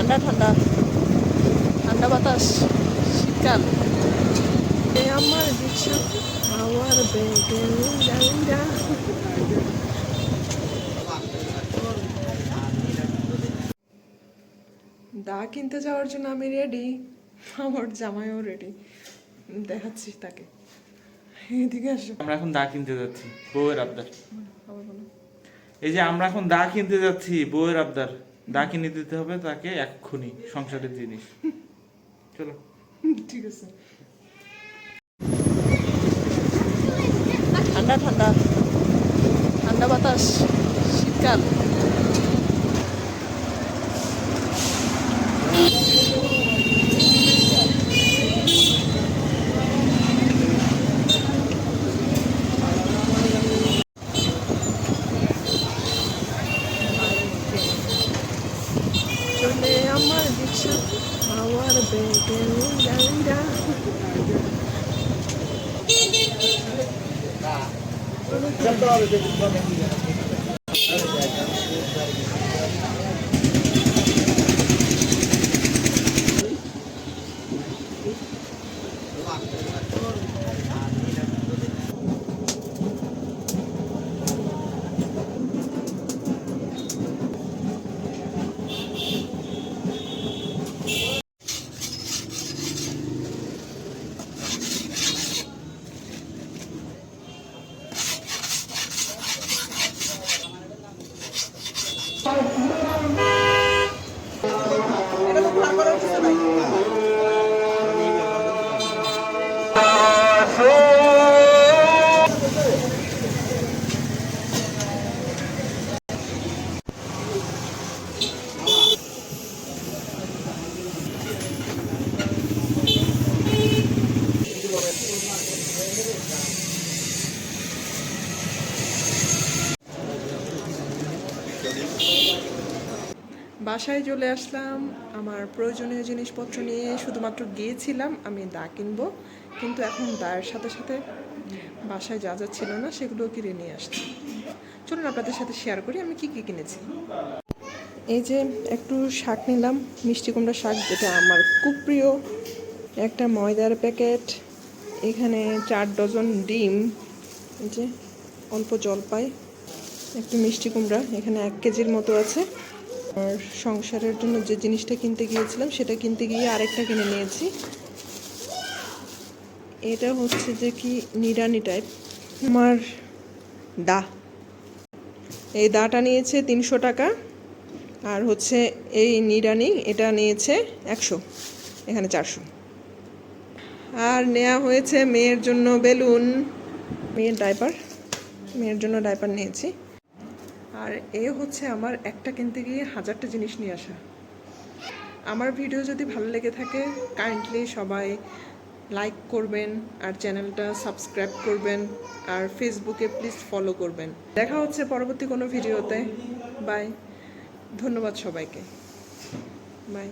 ঠান্ডা ঠান্ডা ঠান্ডা বাতাস, শীতকাল। আমার রিক্সা হাওয়ার বেগে উড়া উড়া। দা কিনতে যাওয়ার জন্য আমি রেডি, আমার জামাইও রেডি, দেখাচ্ছি তাকে। এদিকে আসো। আমরা এখন দা কিনতে যাচ্ছি, বউয়ের আবদার। এই যে আমরা এখন দা কিনতে যাচ্ছি, বউয়ের আবদার। দা কিনে দিতে হবে তাকে এক্ষুনি, সংসারের জিনিস। চলো। ঠিক আছে। ঠান্ডা ঠান্ডা ঠান্ডা বাতাস, শীতকাল। চলে আমার রিক্সা হাওয়ার বেগে উড়া উড়া। বাসায় চলে আসলাম আমার প্রয়োজনীয় জিনিসপত্র নিয়ে। শুধুমাত্র গিয়েছিলাম আমি দা কিনবো, কিন্তু এখন দায়ের সাথে সাথে বাসায় যা যা ছিল না সেগুলো কিনে নিয়ে আসছি। চলুন আপনাদের সাথে শেয়ার করি আমি কি কি কিনেছি। এই যে একটু শাক নিলাম, মিষ্টি কুমড়া শাক, যেটা আমার খুব প্রিয়। একটা ময়দার প্যাকেট, এখানে 4 ডজন ডিম, এই যে অল্প জলপাই, একটু মিষ্টি কুমড়া, এখানে 1 কেজির মতো আছে। আর সংসারের জন্য যে জিনিসটা কিনতে গিয়েছিলাম সেটা কিনতে গিয়ে আরেকটা কিনে নিয়েছি। এটা হচ্ছে যে কি নিড়ানি টাইপ আমার দা। এই দাটা নিয়েছে 300 টাকা, আর হচ্ছে এই নিড়ানি এটা নিয়েছে 100, এখানে 400। আর নেওয়া হয়েছে মেয়ের জন্য বেলুন, মেয়ের জন্য ডাইপার নিয়েছি। আর এ হচ্ছে আমার একটা কিনতে গিয়ে 1000টা জিনিস নিয়ে আসা। আমার ভিডিও যদি ভালো লেগে থাকে কাইন্ডলি সবাই লাইক করবেন, আর চ্যানেলটা সাবস্ক্রাইব করবেন, আর ফেসবুকে প্লিজ ফলো করবেন। দেখা হচ্ছে পরবর্তী কোনো ভিডিওতে। বাই, ধন্যবাদ সবাইকে, বাই।